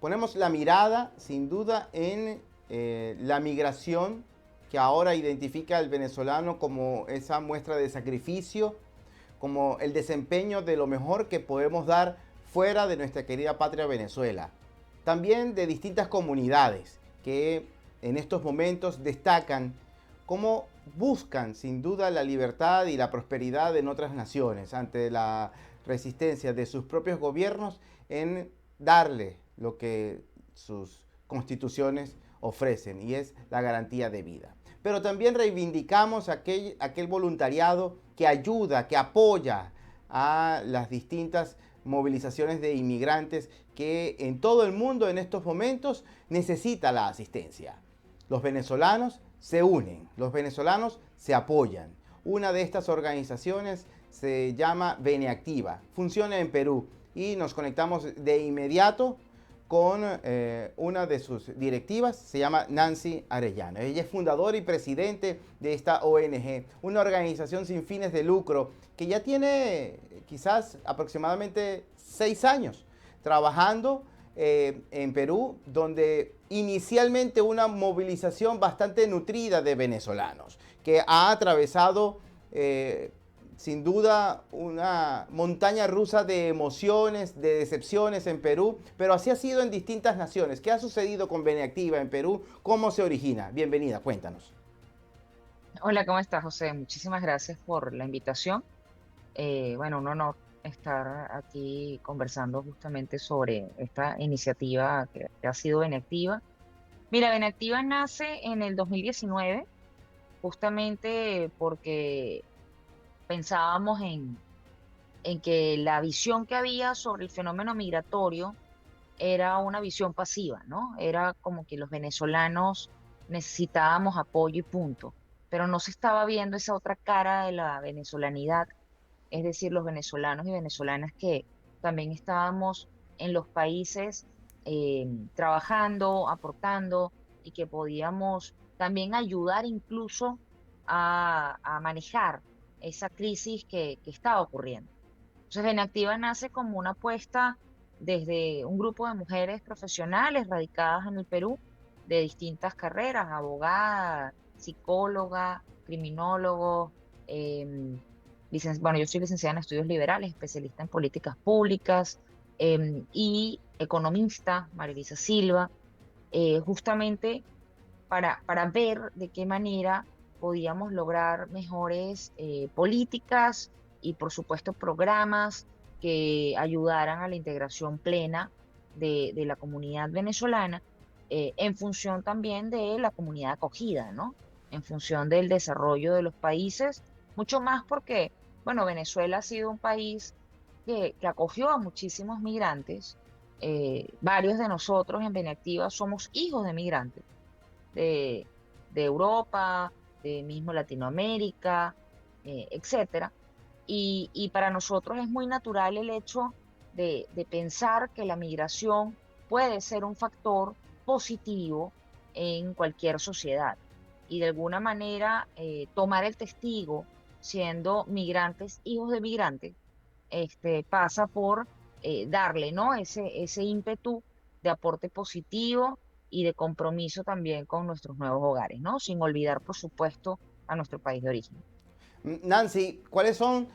ponemos la mirada sin duda en la migración que ahora identifica al venezolano como esa muestra de sacrificio, como el desempeño de lo mejor que podemos dar fuera de nuestra querida patria Venezuela. También de distintas comunidades que en estos momentos destacan cómo buscan sin duda la libertad y la prosperidad en otras naciones ante la resistencia de sus propios gobiernos en darle lo que sus constituciones ofrecen, y es la garantía de vida. Pero también reivindicamos aquel voluntariado que ayuda, que apoya a las distintas movilizaciones de inmigrantes que en todo el mundo en estos momentos necesita la asistencia. Los venezolanos se unen, los venezolanos se apoyan. Una de estas organizaciones se llama Beneactiva, funciona en Perú y nos conectamos de inmediato con una de sus directivas, se llama Nancy Arellano. Ella es fundadora y presidente de esta ONG, una organización sin fines de lucro que ya tiene quizás aproximadamente 6 años trabajando en Perú, donde inicialmente una movilización bastante nutrida de venezolanos, que ha atravesado sin duda una montaña rusa de emociones, de decepciones en Perú, pero así ha sido en distintas naciones. ¿Qué ha sucedido con Beneactiva en Perú? ¿Cómo se origina? Bienvenida, cuéntanos. Hola, ¿cómo estás, José? Muchísimas gracias por la invitación. Bueno, un honor estar aquí conversando justamente sobre esta iniciativa que ha sido Benactiva. Mira, Benactiva nace en el 2019, justamente porque pensábamos en que la visión que había sobre el fenómeno migratorio era una visión pasiva, ¿no? Era como que los venezolanos necesitábamos apoyo y punto, pero no se estaba viendo esa otra cara de la venezolanidad, es decir, los venezolanos y venezolanas que también estábamos en los países trabajando, aportando y que podíamos también ayudar incluso a manejar esa crisis que estaba ocurriendo. Entonces, Benactiva nace como una apuesta desde un grupo de mujeres profesionales radicadas en el Perú, de distintas carreras, abogada, psicóloga, criminólogo, em, bueno, yo soy licenciada en estudios liberales, especialista en políticas públicas, y economista, María Elisa Silva, justamente para ver de qué manera podíamos lograr mejores políticas y, por supuesto, programas que ayudaran a la integración plena de la comunidad venezolana, en función también de la comunidad acogida, ¿no? En función del desarrollo de los países, mucho más porque, bueno, Venezuela ha sido un país que acogió a muchísimos migrantes. Varios de nosotros en Beneactiva somos hijos de migrantes de, de Europa, de mismo Latinoamérica, etcétera. Y para nosotros es muy natural el hecho de pensar que la migración puede ser un factor positivo en cualquier sociedad. Y de alguna manera tomar el testigo siendo migrantes, hijos de migrantes, pasa por darle, ¿no? Ese ímpetu de aporte positivo y de compromiso también con nuestros nuevos hogares, ¿no? Sin olvidar, por supuesto, a nuestro país de origen. Nancy, ¿cuáles son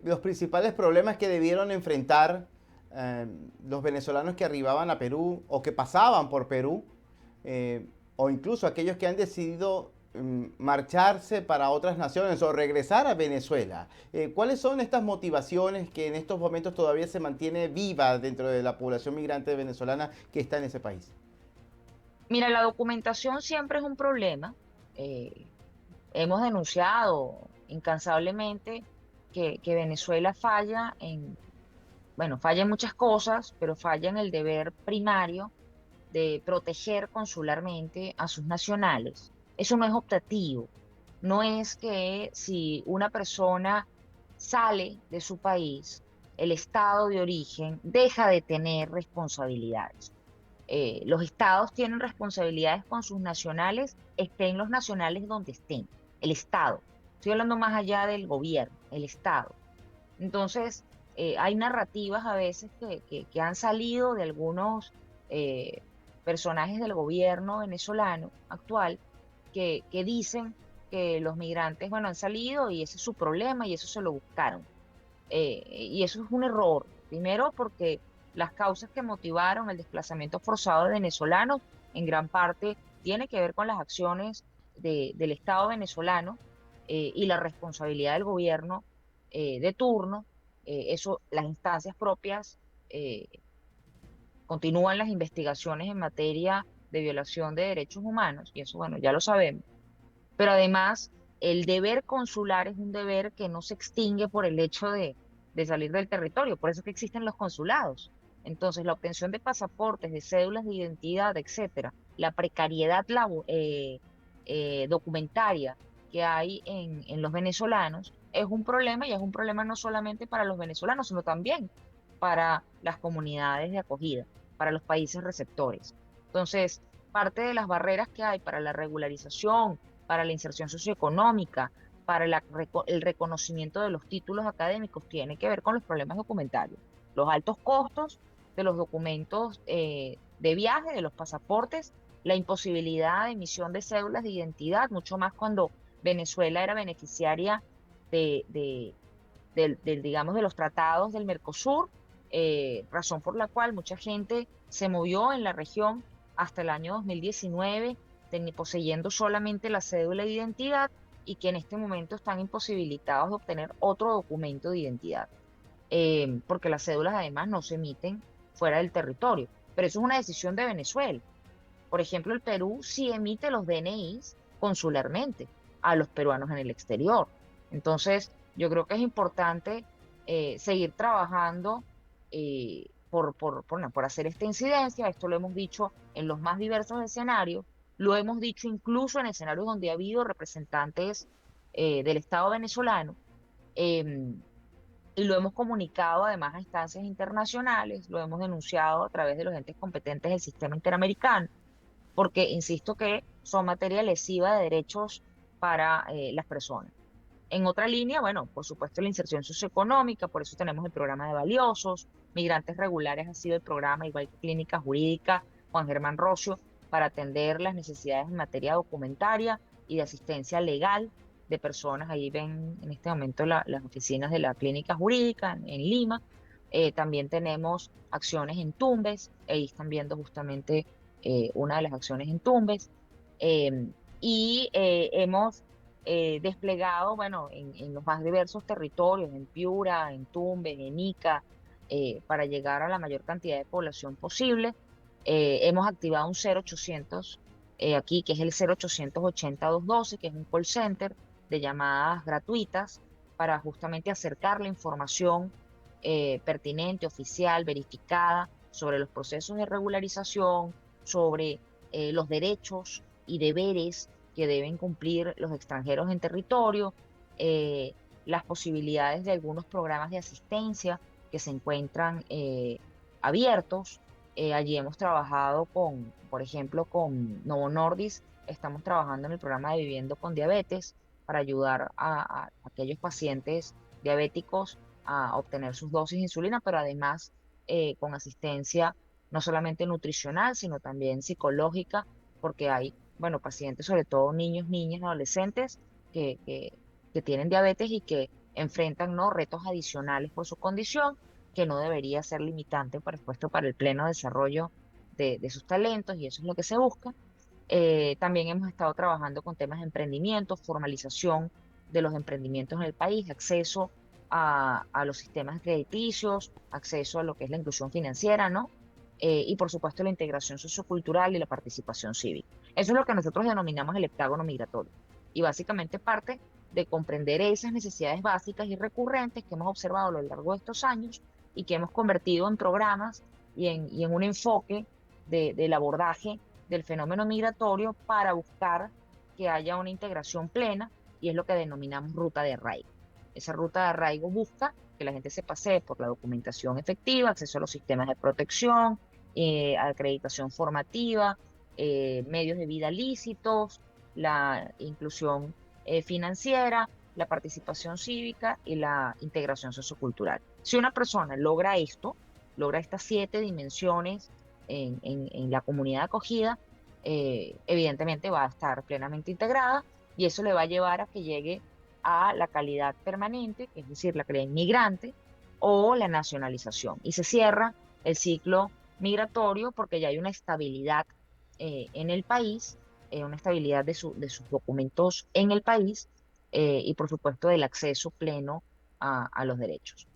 los principales problemas que debieron enfrentar eh, los venezolanos que arribaban a Perú o que pasaban por Perú, o incluso aquellos que han decidido marcharse para otras naciones o regresar a Venezuela? ¿Cuáles son estas motivaciones que en estos momentos todavía se mantiene viva dentro de la población migrante venezolana que está en ese país? Mira, la documentación siempre es un problema. Eh, Hemos denunciado incansablemente que Venezuela falla bueno, falla en muchas cosas, pero falla en el deber primario de proteger consularmente a sus nacionales. Eso no es optativo. No es que si una persona sale de su país, el estado de origen deja de tener responsabilidades. Los estados tienen responsabilidades con sus nacionales, estén los nacionales donde estén, el estado. Estoy hablando más allá del gobierno, el estado. Entonces, hay narrativas a veces que han salido de algunos eh, personajes del gobierno venezolano actual que dicen que los migrantes, bueno, han salido y ese es su problema y eso se lo buscaron. Y eso es un error. Primero porque las causas que motivaron el desplazamiento forzado de venezolanos en gran parte tiene que ver con las acciones del Estado venezolano y la responsabilidad del gobierno de turno. Eso, las instancias propias eh, continúan las investigaciones en materia de violación de derechos humanos, y eso, bueno, ya lo sabemos. Pero además, el deber consular es un deber que no se extingue por el hecho de salir del territorio, por eso es que existen los consulados. Entonces, la obtención de pasaportes, de cédulas de identidad, etcétera, la precariedad documentaria que hay en los venezolanos es un problema, y es un problema no solamente para los venezolanos, sino también para las comunidades de acogida, para los países receptores. Entonces, parte de las barreras que hay para la regularización, para la inserción socioeconómica, para el reconocimiento de los títulos académicos, tiene que ver con los problemas documentarios, los altos costos de los documentos de viaje, de los pasaportes, la imposibilidad de emisión de cédulas de identidad, mucho más cuando Venezuela era beneficiaria de, de, digamos, de los tratados del Mercosur, razón por la cual mucha gente se movió en la región hasta el año 2019 poseyendo solamente la cédula de identidad, y que en este momento están imposibilitados de obtener otro documento de identidad, porque las cédulas además no se emiten fuera del territorio. Pero eso es una decisión de Venezuela. Por ejemplo, el Perú sí emite los DNIs consularmente a los peruanos en el exterior. Entonces, yo creo que es importante seguir trabajando por hacer esta incidencia. Esto lo hemos dicho en los más diversos escenarios, lo hemos dicho incluso en escenarios donde ha habido representantes del Estado venezolano, em, y lo hemos comunicado además a instancias internacionales, lo hemos denunciado a través de los entes competentes del sistema interamericano, porque insisto que son materia lesiva de derechos para las personas. En otra línea, bueno, por supuesto la inserción socioeconómica, por eso tenemos el programa de valiosos, migrantes regulares ha sido el programa, igual que clínica jurídica Juan Germán Rocio, para atender las necesidades en materia documentaria y de asistencia legal de personas. Ahí ven en este momento las oficinas de la clínica jurídica en Lima. También tenemos acciones en Tumbes, ahí están viendo justamente una de las acciones en Tumbes. Hemos desplegado, bueno, en los más diversos territorios, en Piura, en Tumbes, en Ica, para llegar a la mayor cantidad de población posible. Hemos activado un 0800 aquí, que es el 0800 80 212, que es un call center de llamadas gratuitas para justamente acercar la información pertinente, oficial, verificada sobre los procesos de regularización, sobre los derechos y deberes que deben cumplir los extranjeros en territorio, eh, las posibilidades de algunos programas de asistencia que se encuentran abiertos. Allí hemos trabajado por ejemplo, con Novo Nordisk, estamos trabajando en el programa de Viviendo con Diabetes para ayudar a aquellos pacientes diabéticos a obtener sus dosis de insulina, pero además con asistencia no solamente nutricional, sino también psicológica, porque hay, bueno, pacientes, sobre todo niños, niñas, adolescentes, que, que, que tienen diabetes y que enfrentan, ¿no?, retos adicionales por su condición, que no debería ser limitante, por supuesto, para el pleno desarrollo de sus talentos, y eso es lo que se busca. También hemos estado trabajando con temas de emprendimiento, formalización de los emprendimientos en el país, acceso a los sistemas crediticios, acceso a lo que es la inclusión financiera, ¿no? Y por supuesto la integración sociocultural y la participación cívica. Eso es lo que nosotros denominamos el heptágono migratorio. Y básicamente parte de comprender esas necesidades básicas y recurrentes que hemos observado a lo largo de estos años y que hemos convertido en programas y en un enfoque del abordaje del fenómeno migratorio para buscar que haya una integración plena, y es lo que denominamos ruta de arraigo. Esa ruta de arraigo busca que la gente se pase por la documentación efectiva, acceso a los sistemas de protección, acreditación formativa, medios de vida lícitos, la inclusión financiera, la participación cívica y la integración sociocultural. Si una persona logra esto, logra estas 7 dimensiones en la comunidad de acogida, evidentemente va a estar plenamente integrada y eso le va a llevar a que llegue a la calidad permanente, es decir, la calidad inmigrante o la nacionalización. Y se cierra el ciclo migratorio porque ya hay una estabilidad en el país, una estabilidad de sus documentos en el país y por supuesto del acceso pleno a los derechos.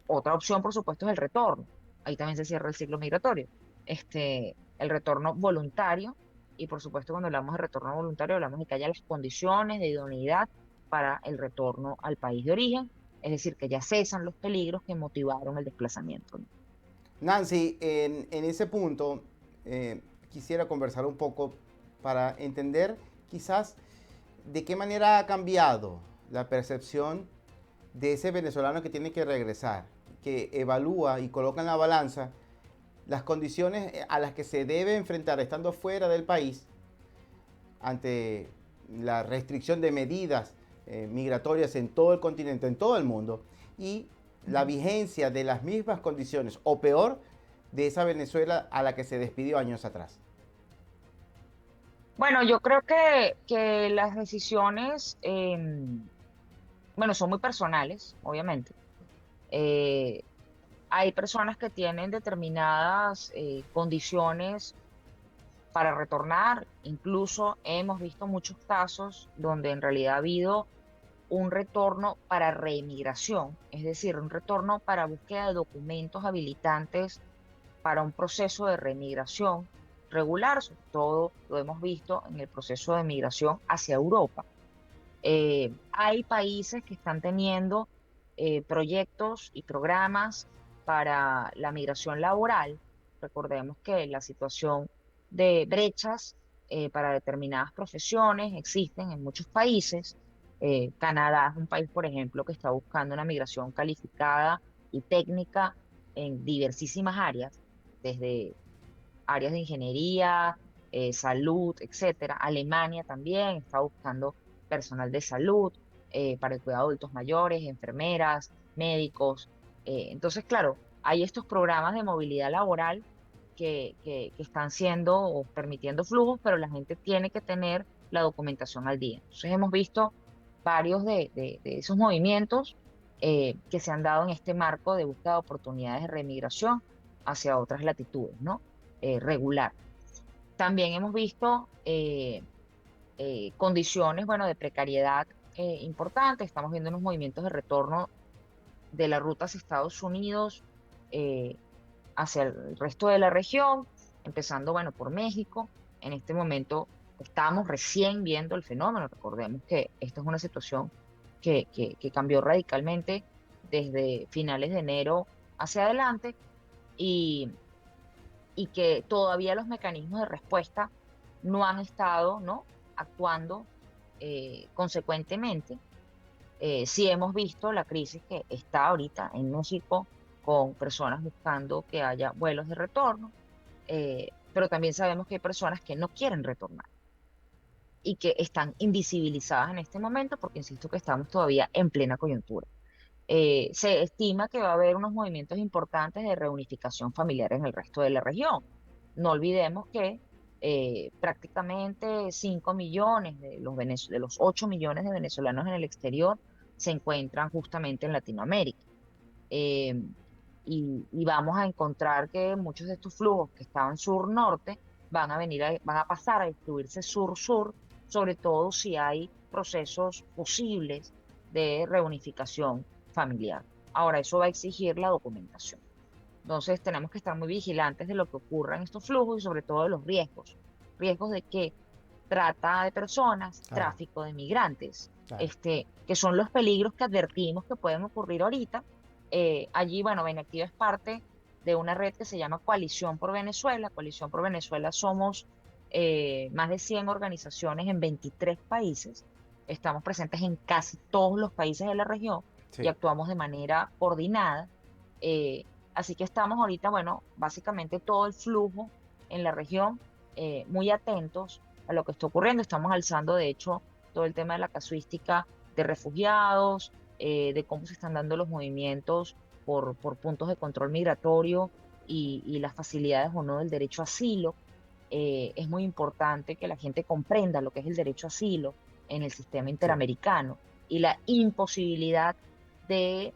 Otra opción, por supuesto, es el retorno. Ahí también se cierra el ciclo migratorio. El retorno voluntario, y por supuesto, cuando hablamos de retorno voluntario, hablamos de que haya las condiciones de idoneidad para el retorno al país de origen, es decir, que ya cesan los peligros que motivaron el desplazamiento, ¿no? Nancy, en ese punto quisiera conversar un poco para entender quizás de qué manera ha cambiado la percepción de ese venezolano que tiene que regresar, que evalúa y coloca en la balanza las condiciones a las que se debe enfrentar estando fuera del país ante la restricción de medidas migratorias en todo el continente, en todo el mundo, y la Ujú. vigencia de las mismas condiciones o peor de esa Venezuela a la que se despidió años atrás. Bueno, yo creo que las decisiones, bueno, son muy personales, obviamente. Eh, Hay personas que tienen determinadas condiciones para retornar. Incluso hemos visto muchos casos donde en realidad ha habido un retorno para reemigración, es decir, un retorno para búsqueda de documentos habilitantes para un proceso de reemigración regular. Sobre todo lo hemos visto en el proceso de migración hacia Europa. Hay países que están teniendo proyectos y programas para la migración laboral. Recordemos que la situación de brechas para determinadas profesiones existen en muchos países. Canadá es un país, por ejemplo, que está buscando una migración calificada y técnica en diversísimas áreas, desde áreas de ingeniería, salud, etcétera. Alemania también está buscando personal de salud para el cuidado de adultos mayores, enfermeras, médicos. Entonces, claro, hay estos programas de movilidad laboral que están siendo o permitiendo flujos, pero la gente tiene que tener la documentación al día. Entonces, hemos visto varios de esos movimientos que se han dado en este marco de búsqueda de oportunidades de remigración hacia otras latitudes, ¿no? Regular. También hemos visto condiciones, bueno, de precariedad importantes. Estamos viendo unos movimientos de retorno de la ruta hacia Estados Unidos, eh, hacia el resto de la región, empezando, bueno, por México. En este momento estamos recién viendo el fenómeno. Recordemos que esta es una situación que cambió radicalmente desde finales de enero hacia adelante y, y que todavía los mecanismos de respuesta no han estado, ¿no?, actuando consecuentemente. Sí hemos visto la crisis que está ahorita en México con personas buscando que haya vuelos de retorno, pero también sabemos que hay personas que no quieren retornar y que están invisibilizadas en este momento porque insisto que estamos todavía en plena coyuntura. Se estima que va a haber unos movimientos importantes de reunificación familiar en el resto de la región. No olvidemos que prácticamente 5 millones de los 8 millones de venezolanos en el exterior se encuentran justamente en Latinoamérica. Eh, y vamos a encontrar que muchos de estos flujos que estaban sur-norte van a pasar a distribuirse sur-sur, sobre todo si hay procesos posibles de reunificación familiar. Ahora, eso va a exigir la documentación. Entonces, tenemos que estar muy vigilantes de lo que ocurra en estos flujos y sobre todo de los riesgos. Riesgos de que trata de personas, Claro, tráfico de migrantes, claro. que son los peligros que advertimos que pueden ocurrir ahorita. Allí, bueno, Benactiva es parte de una red que se llama Coalición por Venezuela. Coalición por Venezuela somos más de 100 organizaciones en 23 países. Estamos presentes en casi todos los países de la región y Sí. actuamos de manera coordinada. Eh, Así que estamos ahorita, bueno, básicamente todo el flujo en la región, muy atentos a lo que está ocurriendo. Estamos alzando, de hecho, todo el tema de la casuística de refugiados, de cómo se están dando los movimientos por puntos de control migratorio y las facilidades o no del derecho a asilo. Es muy importante que la gente comprenda lo que es el derecho a asilo en el sistema Sí, interamericano y la imposibilidad de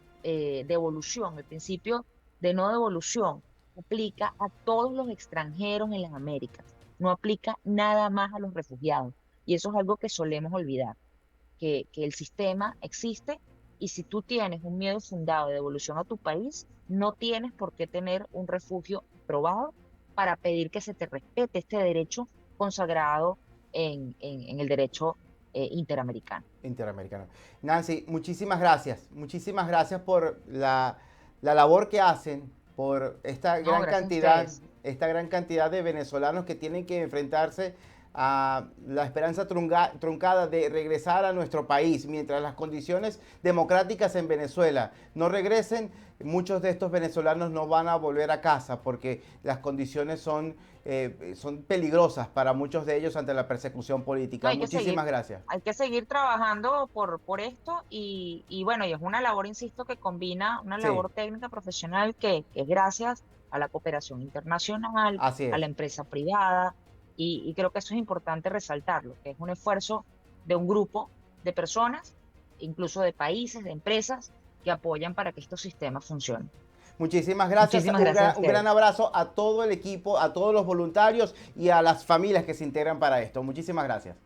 devolución. El principio de no devolución aplica a todos los extranjeros en las Américas, no aplica nada más a los refugiados. Y eso es algo que solemos olvidar, que el sistema existe y si tú tienes un miedo fundado de devolución a tu país, no tienes por qué tener un refugio aprobado para pedir que se te respete este derecho consagrado en el derecho interamericano. interamericano. Nancy, muchísimas gracias por la labor que hacen, por No, gracias a ustedes. esta gran cantidad de venezolanos que tienen que enfrentarse a la esperanza truncada de regresar a nuestro país, mientras las condiciones democráticas en Venezuela no regresen, muchos de estos venezolanos no van a volver a casa porque las condiciones son peligrosas para muchos de ellos ante la persecución No, política. Muchísimas gracias. hay que seguir trabajando por esto y bueno, y es una labor, insisto, que combina una Sí, labor técnica profesional que es gracias a la cooperación internacional, así a la es. empresa privada y creo que eso es importante resaltarlo, que es un esfuerzo de un grupo de personas, incluso de países, de empresas que apoyan para que estos sistemas funcionen. Muchísimas gracias. Muchísimas gracias a Un gran ustedes. abrazo a todo el equipo, a todos los voluntarios y a las familias que se integran para esto. Muchísimas gracias.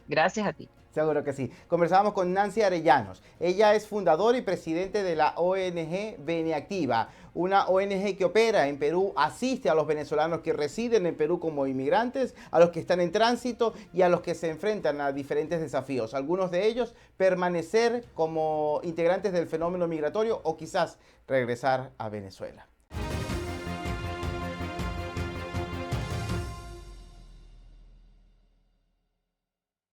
Gracias a ti. Seguro que sí. Conversábamos con Nancy Arellanos. Ella es fundadora y presidente de la ONG Beneactiva, una ONG que opera en Perú, asiste a los venezolanos que residen en Perú como inmigrantes, a los que están en tránsito y a los que se enfrentan a diferentes desafíos. Algunos de ellos, permanecer como integrantes del fenómeno migratorio o quizás regresar a Venezuela.